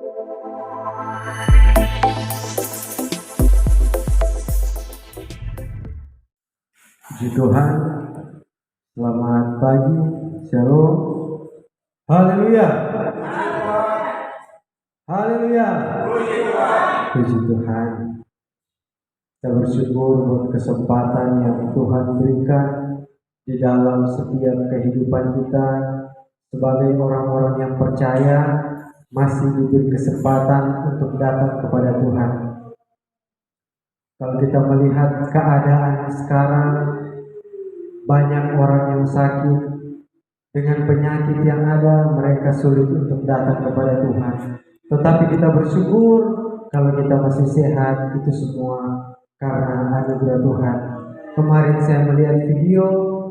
Puji Tuhan, selamat pagi, shalom, haleluya, haleluya, puji Tuhan. Kita bersyukur buat kesempatan yang Tuhan berikan di dalam setiap kehidupan kita sebagai orang-orang yang percaya, masih diberi kesempatan untuk datang kepada Tuhan. Kalau kita melihat keadaan sekarang, banyak orang yang sakit dengan penyakit yang ada, mereka sulit untuk datang kepada Tuhan. Tetapi kita bersyukur kalau kita masih sehat, itu semua karena anugerah Tuhan. Kemarin saya melihat video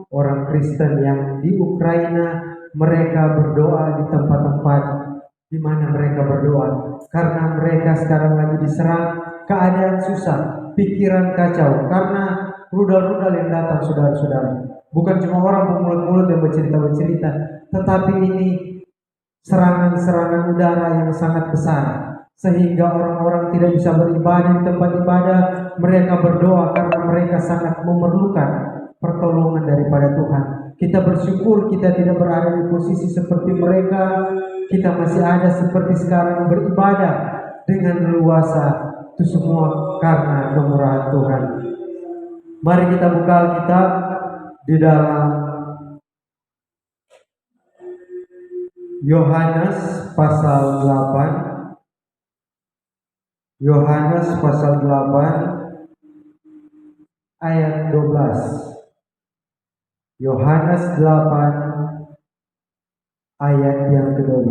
orang Kristen yang di Ukraina, mereka berdoa di tempat-tempat di mana mereka berdoa karena mereka sekarang lagi diserang keadaan susah, pikiran kacau karena rudal-rudal yang datang, saudara-saudara. Bukan cuma orang bermulut-mulut yang bercerita-cerita, tetapi ini serangan-serangan udara yang sangat besar, sehingga orang-orang tidak bisa beribadah di tempat ibadah. Mereka berdoa karena mereka sangat memerlukan pertolongan daripada Tuhan. Kita bersyukur kita tidak berada di posisi seperti mereka. Kita masih ada seperti sekarang beribadah dengan leluasa. Itu semua karena kemurahan Tuhan. Mari kita buka Alkitab di dalam Yohanes pasal 8. Yohanes pasal 8 ayat 12. Yohanes 8 ayat yang ke-12.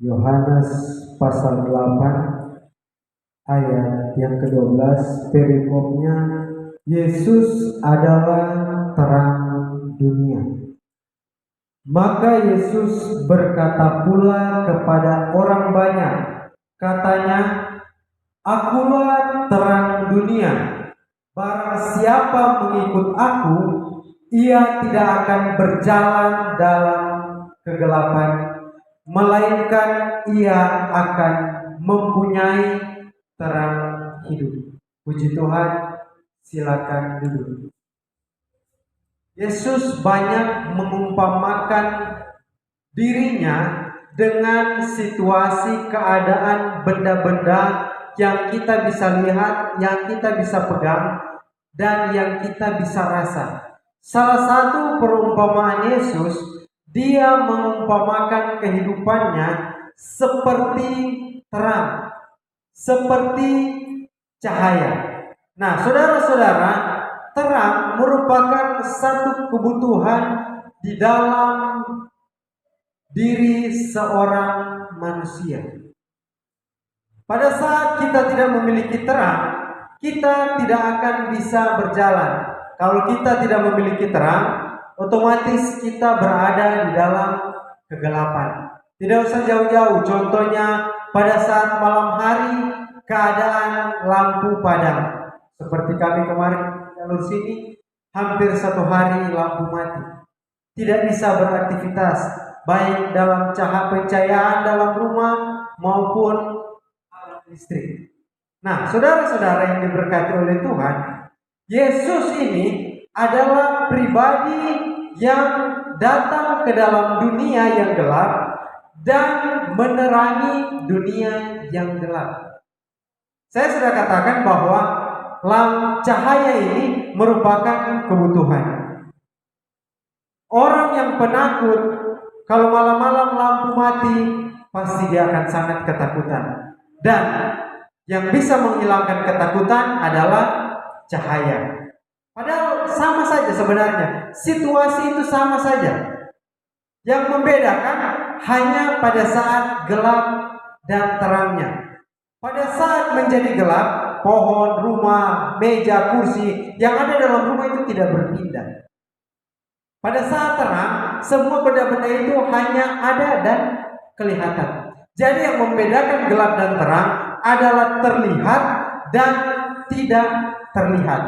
Yohanes pasal 8 ayat yang ke-12, perikopnya, Yesus adalah terang dunia. Maka Yesus berkata pula kepada orang banyak, katanya, Akulah terang dunia. Barang siapa mengikut aku, ia tidak akan berjalan dalam kegelapan, melainkan ia akan mempunyai terang hidup. Puji Tuhan, silakan duduk. Yesus banyak mengumpamakan dirinya dengan situasi keadaan benda-benda yang kita bisa lihat, yang kita bisa pegang, dan yang kita bisa rasa. Salah satu perumpamaan Yesus, dia mengumpamakan kehidupannya seperti terang, seperti cahaya. Nah, saudara-saudara, terang merupakan satu kebutuhan di dalam diri seorang manusia. Pada saat kita tidak memiliki terang, kita tidak akan bisa berjalan. Kalau kita tidak memiliki terang, otomatis kita berada di dalam kegelapan. Tidak usah jauh-jauh, contohnya pada saat malam hari keadaan lampu padam. Seperti kami kemarin jalur sini, hampir 1 hari lampu mati. Tidak bisa beraktivitas, baik dalam pencahayaan dalam rumah maupun listrik. Nah, saudara-saudara yang diberkati oleh Tuhan, Yesus ini adalah pribadi yang datang ke dalam dunia yang gelap dan menerangi dunia yang gelap. Saya sudah katakan bahwa cahaya ini merupakan kebutuhan. Orang yang penakut, kalau malam-malam lampu mati, pasti dia akan sangat ketakutan. Dan yang bisa menghilangkan ketakutan adalah cahaya. Padahal sama saja sebenarnya, situasi itu sama saja. Yang membedakan hanya pada saat gelap dan terangnya. Pada saat menjadi gelap, pohon, rumah, meja, kursi yang ada dalam rumah itu tidak berpindah. Pada saat terang, semua benda-benda itu hanya ada dan kelihatan. Jadi yang membedakan gelap dan terang adalah terlihat dan tidak terlihat.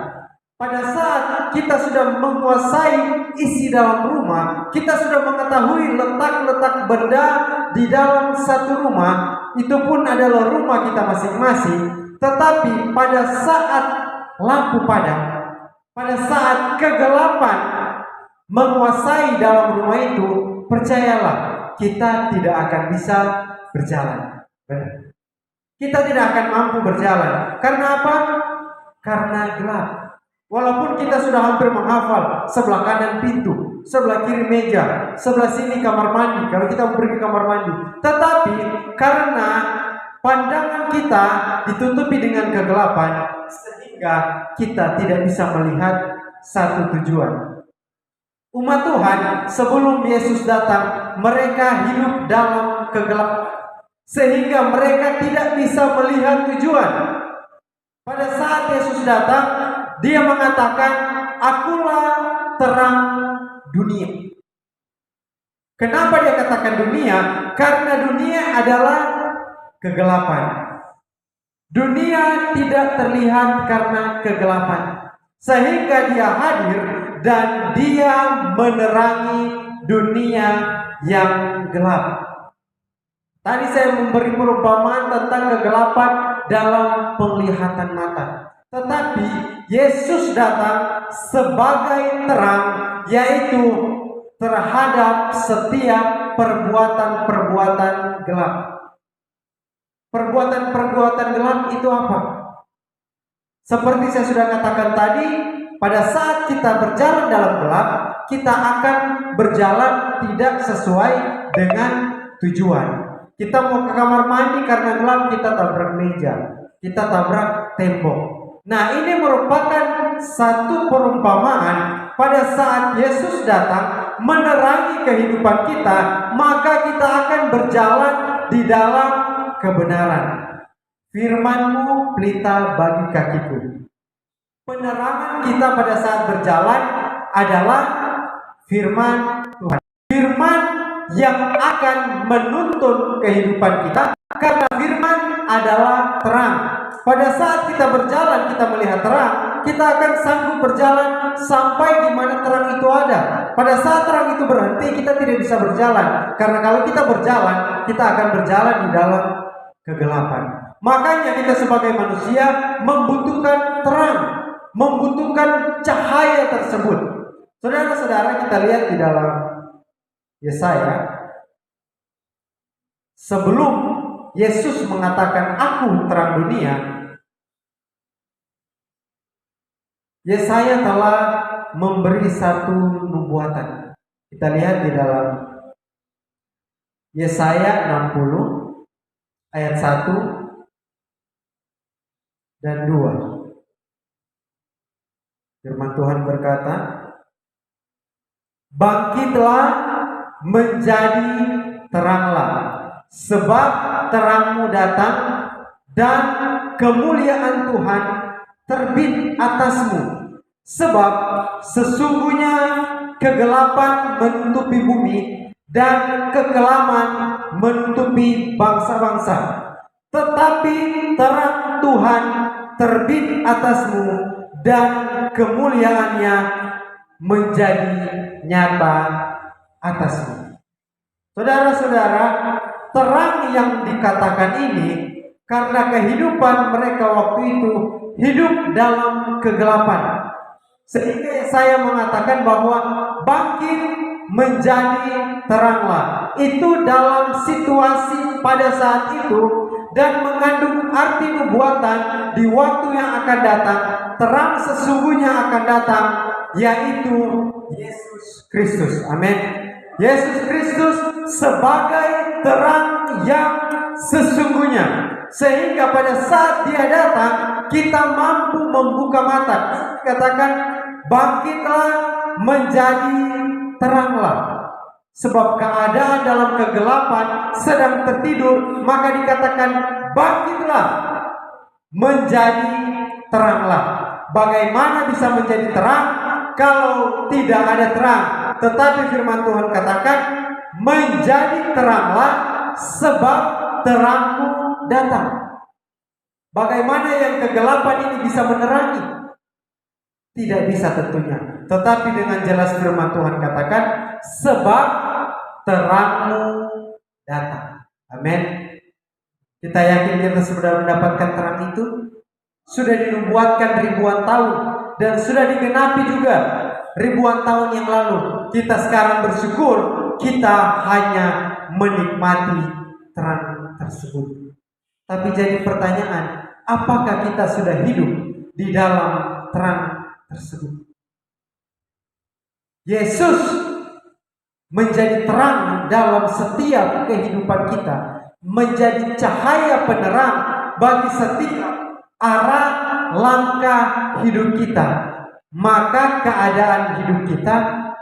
Pada saat kita sudah menguasai isi dalam rumah, kita sudah mengetahui letak-letak benda di dalam satu rumah, itu pun adalah rumah kita masing-masing. Tetapi pada saat lampu padam, pada saat kegelapan menguasai dalam rumah itu, percayalah, kita tidak akan bisa berjalan. Benar. Kita tidak akan mampu berjalan. Karena apa? Karena gelap. Walaupun kita sudah hampir menghafal, sebelah kanan pintu, sebelah kiri meja, sebelah sini kamar mandi, kalau kita pergi ke kamar mandi. Tetapi karena pandangan kita ditutupi dengan kegelapan, sehingga kita tidak bisa melihat satu tujuan. Umat Tuhan sebelum Yesus datang, mereka hidup dalam kegelapan, sehingga mereka tidak bisa melihat tujuan. Pada saat Yesus datang, Dia mengatakan, "Akulah terang dunia." Kenapa Dia katakan dunia? Karena dunia adalah kegelapan. Dunia tidak terlihat karena kegelapan, sehingga Dia hadir dan Dia menerangi dunia yang gelap. Tadi saya memberi perumpamaan tentang kegelapan dalam penglihatan mata. Tetapi Yesus datang sebagai terang, yaitu terhadap setiap perbuatan-perbuatan gelap. Perbuatan-perbuatan gelap itu apa? Seperti saya sudah katakan tadi, pada saat kita berjalan dalam gelap, kita akan berjalan tidak sesuai dengan tujuan. Kita mau ke kamar mandi karena gelap, kita tabrak meja, kita tabrak tembok. Nah, ini merupakan satu perumpamaan. Pada saat Yesus datang menerangi kehidupan kita, maka kita akan berjalan di dalam kebenaran. Firman-Mu pelita bagi kakiku. Penerangan kita pada saat berjalan adalah firman Tuhan. Firman yang akan menuntun kehidupan kita, karena firman adalah terang. Pada saat kita berjalan, kita melihat terang, kita akan sanggup berjalan sampai di mana terang itu ada. Pada saat terang itu berhenti, kita tidak bisa berjalan. Karena kalau kita berjalan, kita akan berjalan di dalam kegelapan. Makanya kita sebagai manusia membutuhkan terang, membutuhkan cahaya tersebut. Saudara-saudara, kita lihat di dalam Yesaya. Sebelum Yesus mengatakan, "Aku terang dunia," Yesaya telah memberi satu nubuatan. Kita lihat di dalam Yesaya 60 ayat 1 dan 2. Firman Tuhan berkata, "Bangkitlah, menjadi teranglah, sebab terangmu datang dan kemuliaan Tuhan terbit atasmu. Sebab sesungguhnya kegelapan menutupi bumi dan kekelaman menutupi bangsa-bangsa. Tetapi terang Tuhan terbit atasmu dan kemuliaannya menjadi nyata atasmu." Saudara-saudara, terang yang dikatakan ini karena kehidupan mereka waktu itu hidup dalam kegelapan. Sehingga saya mengatakan bahwa bangkit menjadi teranglah. Itu dalam situasi pada saat itu dan mengandung arti nubuatan di waktu yang akan datang. Terang sesungguhnya akan datang, yaitu Yesus Kristus. Amin. Yesus Kristus sebagai terang yang sesungguhnya. Sehingga pada saat Dia datang, kita mampu membuka mata. Katakan, bangkitlah menjadi teranglah. Sebab keadaan dalam kegelapan sedang tertidur, maka dikatakan bangkitlah menjadi teranglah. Bagaimana bisa menjadi terang kalau tidak ada terang? Tetapi firman Tuhan katakan, menjadi teranglah sebab terangmu datang. Bagaimana yang kegelapan ini bisa menerangi? Tidak bisa tentunya. Tetapi dengan jelas firman Tuhan katakan, sebab terangmu datang. Amin. Kita yakin kita sudah mendapatkan terang itu, sudah dinubuatkan ribuan tahun dan sudah digenapi juga ribuan tahun yang lalu. Kita sekarang bersyukur kita hanya menikmati terang tersebut. Tapi jadi pertanyaan, apakah kita sudah hidup di dalam terang tersebut? Yesus menjadi terang dalam setiap kehidupan kita, menjadi cahaya penerang bagi setiap arah langkah hidup kita. Maka keadaan hidup kita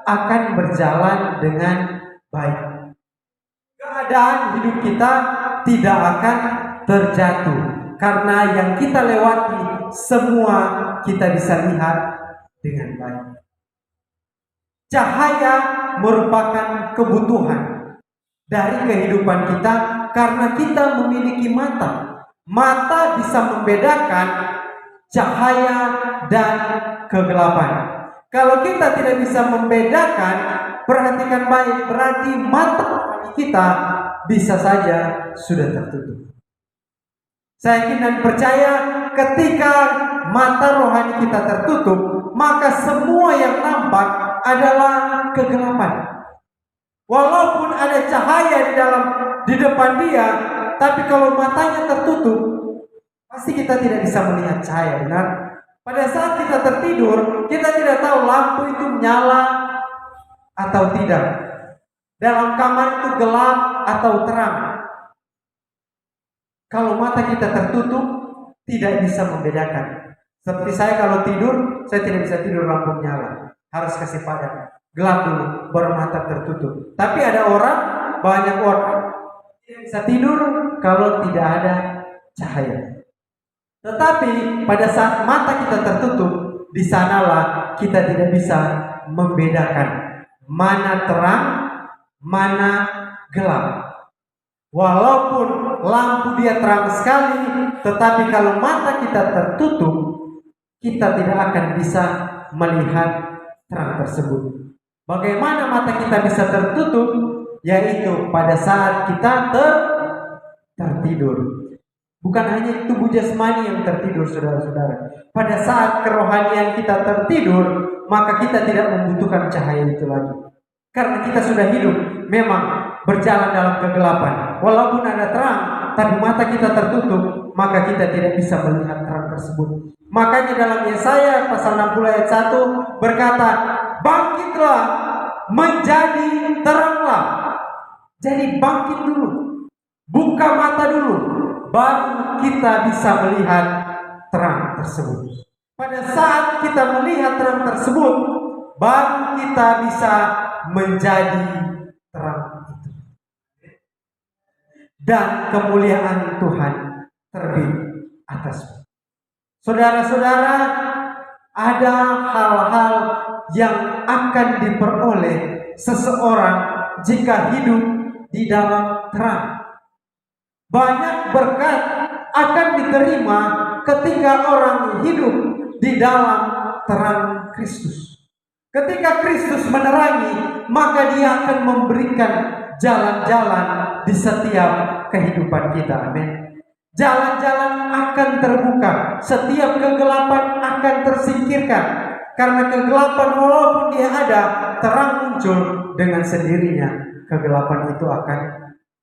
akan berjalan dengan baik. Keadaan hidup kita tidak akan terjatuh, karena yang kita lewati semua kita bisa lihat dengan baik. Cahaya merupakan kebutuhan dari kehidupan kita karena kita memiliki mata. Mata bisa membedakan cahaya dan kegelapan. Kalau kita tidak bisa membedakan, perhatikan baik, berarti mata kita bisa saja sudah tertutup. Saya yakin dan percaya ketika mata rohani kita tertutup, maka semua yang nampak adalah kegelapan. Walaupun ada cahaya di depan dia, tapi kalau matanya tertutup, pasti kita tidak bisa melihat cahaya, benar? Pada saat kita tertidur, kita tidak tahu lampu itu menyala atau tidak. Dalam kamar itu gelap atau terang. Kalau mata kita tertutup, tidak bisa membedakan. Seperti saya kalau tidur, saya tidak bisa tidur lampu menyala. Harus kasih padam, gelap dulu, baru mata tertutup. Tapi ada banyak orang tidak bisa tidur kalau tidak ada cahaya. Tetapi pada saat mata kita tertutup, di sanalah kita tidak bisa membedakan mana terang, mana gelap. Walaupun lampu dia terang sekali, tetapi kalau mata kita tertutup, kita tidak akan bisa melihat terang tersebut. Bagaimana mata kita bisa tertutup? Yaitu pada saat kita tertidur. Bukan hanya tubuh jasmani yang tertidur, saudara-saudara. Pada saat kerohanian kita tertidur, maka kita tidak membutuhkan cahaya itu lagi. Karena kita sudah hidup memang berjalan dalam kegelapan. Walaupun ada terang, tapi mata kita tertutup, maka kita tidak bisa melihat terang tersebut. Makanya dalam Yesaya pasal 60 ayat 1 berkata, bangkitlah, menjadi teranglah. Jadi bangkit dulu, buka mata dulu, baru kita bisa melihat terang tersebut. Pada saat kita melihat terang tersebut, baru kita bisa menjadi terang itu. Dan kemuliaan Tuhan terbit atasmu. Saudara-saudara, ada hal-hal yang akan diperoleh seseorang jika hidup di dalam terang. Banyak berkat akan diterima ketika orang hidup di dalam terang Kristus. Ketika Kristus menerangi, maka dia akan memberikan jalan-jalan di setiap kehidupan kita. Amin. Jalan-jalan akan terbuka, setiap kegelapan akan tersingkirkan. Karena kegelapan walaupun dia ada, terang muncul dengan sendirinya. Kegelapan itu akan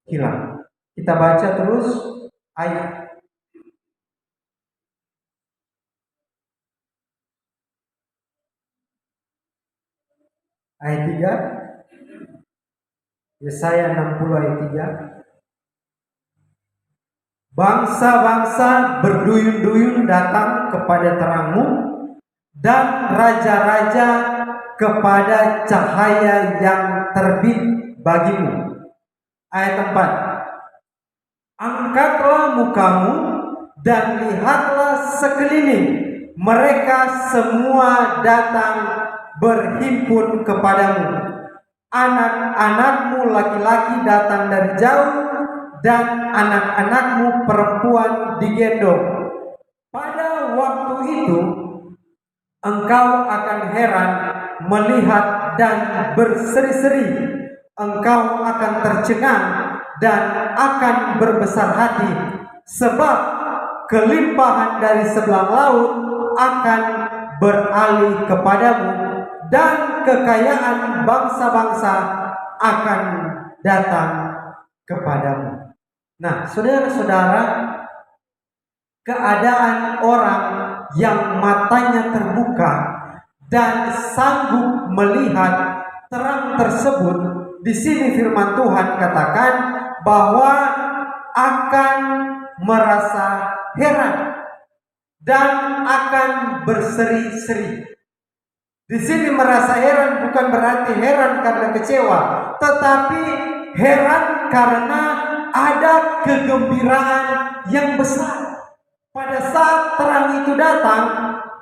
hilang. Kita baca terus ayat ayat 3. Yesaya 60 ayat 3. Bangsa-bangsa berduyun-duyun datang kepada terangmu, dan raja-raja kepada cahaya yang terbit bagimu. Ayat 4. Angkatlah mukamu dan lihatlah sekeliling, mereka semua datang berhimpun kepadamu. Anak-anakmu laki-laki datang dari jauh, dan anak-anakmu perempuan digendong. Pada waktu itu engkau akan heran melihat dan berseri-seri. Engkau akan tercengang dan akan berbesar hati, sebab kelimpahan dari sebelah laut akan beralih kepadamu, dan kekayaan bangsa-bangsa akan datang kepadamu. Nah, saudara-saudara, keadaan orang yang matanya terbuka dan sanggup melihat terang tersebut, di sini firman Tuhan katakan bahwa akan merasa heran dan akan berseri-seri. Di sini merasa heran bukan berarti heran karena kecewa, tetapi heran karena ada kegembiraan yang besar. Pada saat terang itu datang,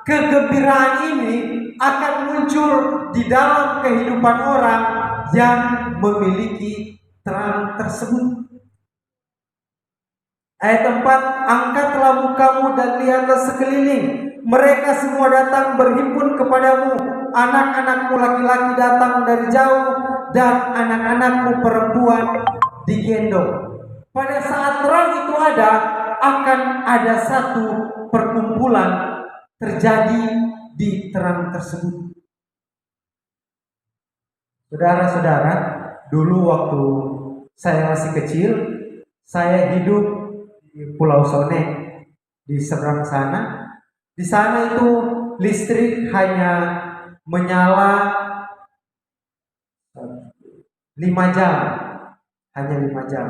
kegembiraan ini akan muncul di dalam kehidupan orang yang memiliki terang tersebut. Ayat 4, angkatlah mukamu dan lihatlah sekeliling. Mereka semua datang berhimpun kepadamu. Anak-anakmu laki-laki datang dari jauh, dan anak-anakmu perempuan digendong. Pada saat terang itu ada, akan ada satu perkumpulan terjadi di terang tersebut. Saudara-saudara, dulu waktu saya masih kecil, saya hidup di Pulau Sone, di seberang sana. Di sana itu listrik hanya menyala 5 jam, hanya 5 jam.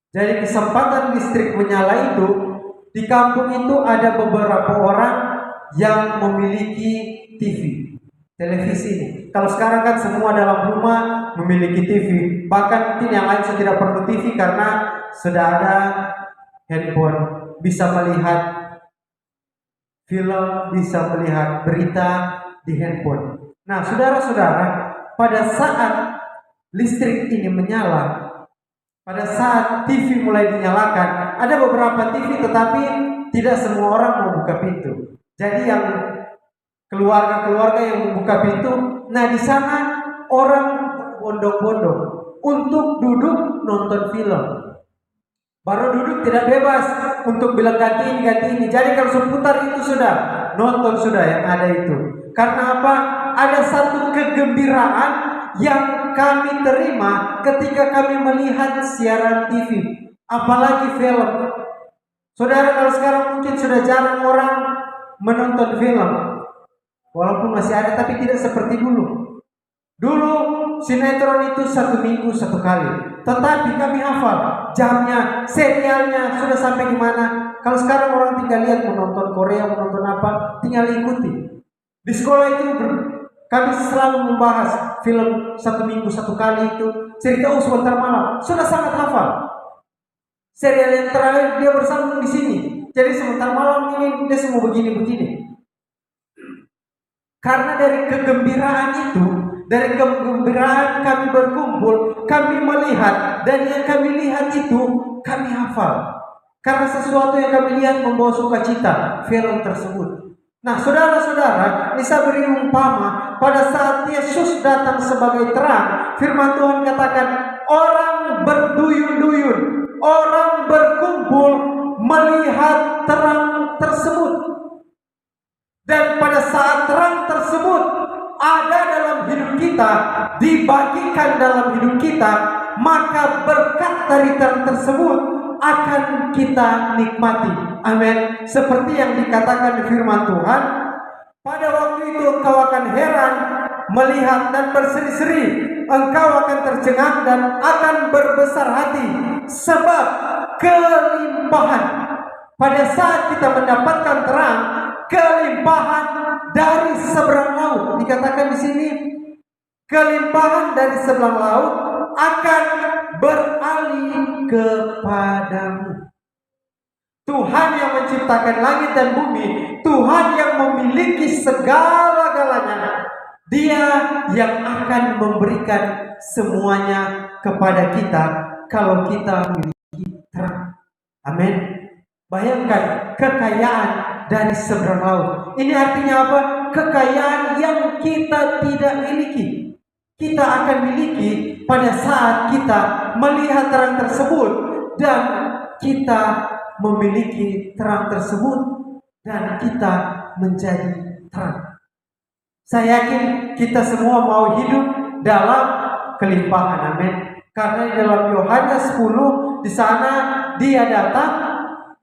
Jadi kesempatan listrik menyala itu, di kampung itu ada beberapa orang yang memiliki TV, televisi ini. Kalau sekarang kan semua dalam rumah memiliki TV. Bahkan mungkin yang lain sudah tidak perlu TV karena sudah ada handphone, bisa melihat film, bisa melihat berita di handphone. Nah, saudara-saudara, pada saat listrik ini menyala, pada saat TV mulai dinyalakan, ada beberapa TV tetapi tidak semua orang mau buka pintu. Jadi yang keluarga-keluarga yang membuka pintu, nah di sana orang bondong-bondong untuk duduk nonton film. Baru duduk tidak bebas untuk bilang ganti ini. Jadi kalau seputar itu sudah nonton sudah yang ada itu. Karena apa? Ada satu kegembiraan yang kami terima ketika kami melihat siaran TV, apalagi film. Saudara, kalau sekarang mungkin sudah jarang orang menonton film. Walaupun masih ada, tapi tidak seperti dulu. Dulu sinetron itu 1 minggu 1 kali. Tetapi kami hafal jamnya, serialnya sudah sampai di mana. Kalau sekarang orang tinggal lihat menonton Korea, menonton apa, tinggal ikuti. Di sekolah itu kami selalu membahas film 1 minggu 1 kali itu. Cerita Sebentar Malam sudah sangat hafal. Serial yang terakhir dia bersambung di sini. Jadi Sebentar Malam ini dia semua begini-begini. Karena dari kegembiraan itu, dari kegembiraan kami berkumpul, kami melihat, dan yang kami lihat itu kami hafal. Karena sesuatu yang kami lihat membawa sukacita, film tersebut. Nah, saudara-saudara, bisa beri umpama pada saat Yesus datang sebagai terang. Firman Tuhan katakan, orang berduyun-duyun, orang berkumpul melihat terang tersebut. Dan pada saat terang tersebut ada dalam hidup kita, dibagikan dalam hidup kita, maka berkat dari terang tersebut akan kita nikmati. Amin. Seperti yang dikatakan di firman Tuhan, pada waktu itu engkau akan heran, melihat dan berseri-seri, engkau akan tercengang dan akan berbesar hati, sebab kelimpahan. Pada saat kita mendapatkan terang, kelimpahan dari seberang laut, dikatakan di sini, kelimpahan dari seberang laut akan beralih kepadamu. Tuhan yang menciptakan langit dan bumi, Tuhan yang memiliki segala-galanya, Dia yang akan memberikan semuanya kepada kita kalau kita memiliki terang. Amin. Bayangkan kekayaan dari seberang laut. Ini artinya apa? Kekayaan yang kita tidak miliki, kita akan miliki pada saat kita melihat terang tersebut dan kita memiliki terang tersebut dan kita menjadi terang. Saya yakin kita semua mau hidup dalam kelimpahan, amin. Karena di dalam Yohanes 10 di sana dia datang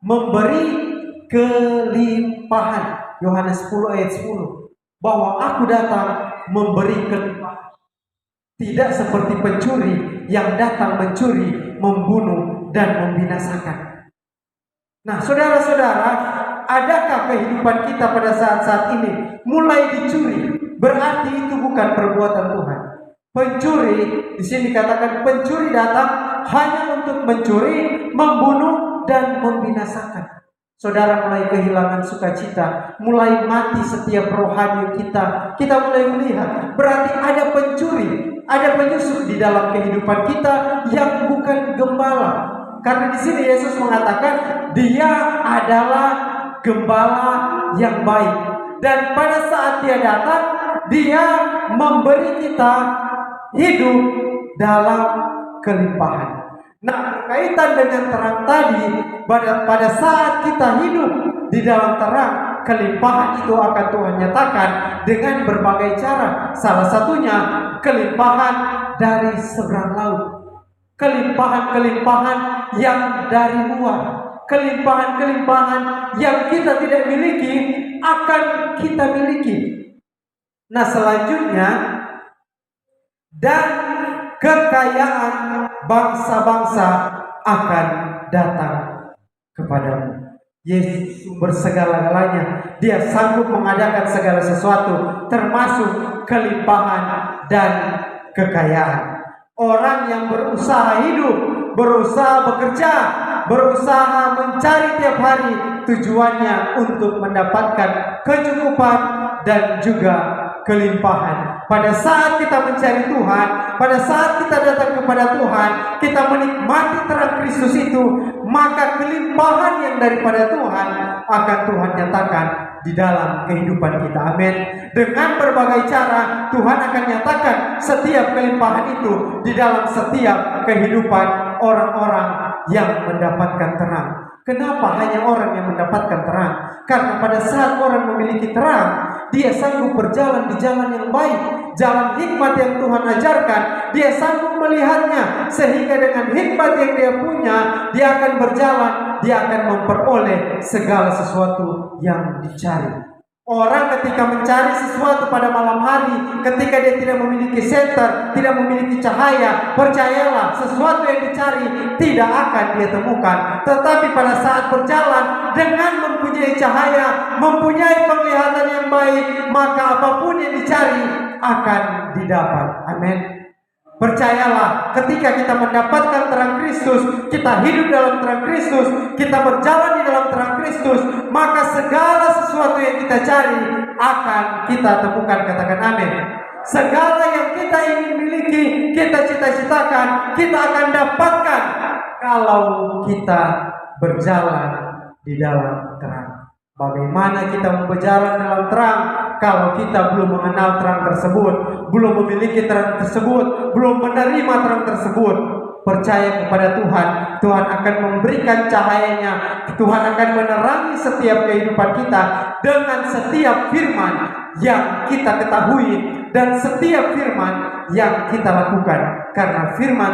memberi kelimpahan. Yohanes 10 ayat 10, bahwa aku datang memberi kelimpahan. Tidak seperti pencuri yang datang mencuri, membunuh dan membinasakan. Nah, saudara-saudara, adakah kehidupan kita pada saat-saat ini mulai dicuri? Berarti itu bukan perbuatan Tuhan. Pencuri, di sini dikatakan pencuri datang hanya untuk mencuri, membunuh dan membinasakan. Saudara mulai kehilangan sukacita, mulai mati setiap rohani kita. Kita mulai melihat berarti ada pencuri, ada penyusup di dalam kehidupan kita yang bukan gembala. Karena di sini Yesus mengatakan Dia adalah gembala yang baik, dan pada saat Dia datang, Dia memberi kita hidup dalam kelimpahan. Nah, berkaitan dengan terang tadi, pada saat kita hidup di dalam terang, kelimpahan itu akan Tuhan nyatakan dengan berbagai cara. Salah satunya kelimpahan dari seberang laut, kelimpahan-kelimpahan yang dari luar, kelimpahan-kelimpahan yang kita tidak miliki akan kita miliki. Nah, selanjutnya, dan kekayaan bangsa-bangsa akan datang kepadamu. Yesus sumber segala-galanya. Dia sanggup mengadakan segala sesuatu, termasuk kelimpahan dan kekayaan. Orang yang berusaha hidup, berusaha bekerja, berusaha mencari tiap hari, tujuannya untuk mendapatkan kecukupan dan juga kelimpahan. Pada saat kita mencari Tuhan, pada saat kita datang kepada Tuhan, kita menikmati terang Kristus itu, maka kelimpahan yang daripada Tuhan akan Tuhan nyatakan di dalam kehidupan kita. Amin. Dengan berbagai cara Tuhan akan nyatakan setiap kelimpahan itu di dalam setiap kehidupan orang-orang yang mendapatkan terang. Kenapa hanya orang yang mendapatkan terang? Karena pada saat orang memiliki terang, dia sanggup berjalan di jalan yang baik, jalan hikmat yang Tuhan ajarkan. Dia sanggup melihatnya, sehingga dengan hikmat yang dia punya, dia akan berjalan, dia akan memperoleh segala sesuatu yang dicari. Orang ketika mencari sesuatu pada malam hari, ketika dia tidak memiliki senter, tidak memiliki cahaya, percayalah, sesuatu yang dicari tidak akan dia temukan. Tetapi pada saat berjalan dengan mempunyai cahaya, mempunyai penglihatan yang baik, maka apapun yang dicari akan didapat. Amin. Percayalah, ketika kita mendapatkan terang Kristus, kita hidup dalam terang Kristus, kita berjalan di dalam terang Kristus, maka segala sesuatu yang kita cari akan kita temukan. Katakan amin. Segala yang kita ingin miliki, kita cita-citakan, kita akan dapatkan kalau kita berjalan di dalam terang. Bagaimana kita mau berjalan dalam terang kalau kita belum mengenal terang tersebut, belum memiliki terang tersebut, belum menerima terang tersebut? Percaya kepada Tuhan, Tuhan akan memberikan cahayanya, Tuhan akan menerangi setiap kehidupan kita dengan setiap firman yang kita ketahui dan setiap firman yang kita lakukan. Karena firman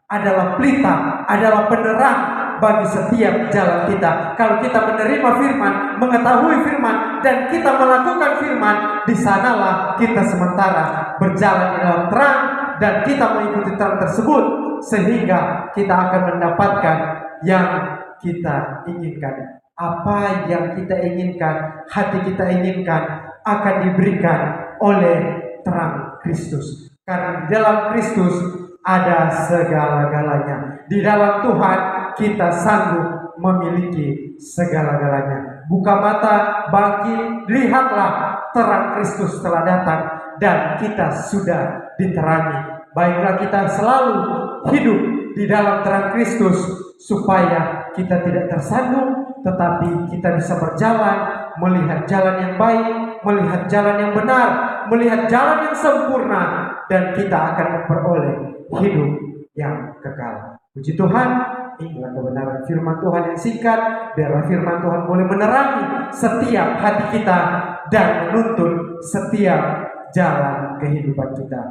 adalah pelita, adalah penerang bagi setiap jalan kita. Kalau kita menerima firman, mengetahui firman, dan kita melakukan firman, di sanalah kita sementara berjalan di dalam terang, dan kita mengikuti terang tersebut, sehingga kita akan mendapatkan yang kita inginkan. Apa yang kita inginkan, hati kita inginkan, akan diberikan oleh terang Kristus. Karena di dalam Kristus ada segala-galanya. Di dalam Tuhan kita sanggup memiliki segala-galanya. Buka mata, bangkit, lihatlah, terang Kristus telah datang dan kita sudah diterangi. Baiklah kita selalu hidup di dalam terang Kristus supaya kita tidak tersandung, tetapi kita bisa berjalan melihat jalan yang baik, melihat jalan yang benar, melihat jalan yang sempurna, dan kita akan memperoleh hidup yang kekal. Puji Tuhan, inilah kebenaran firman Tuhan yang singkat. Biarlah firman Tuhan boleh menerangi setiap hati kita dan menuntun setiap jalan kehidupan kita.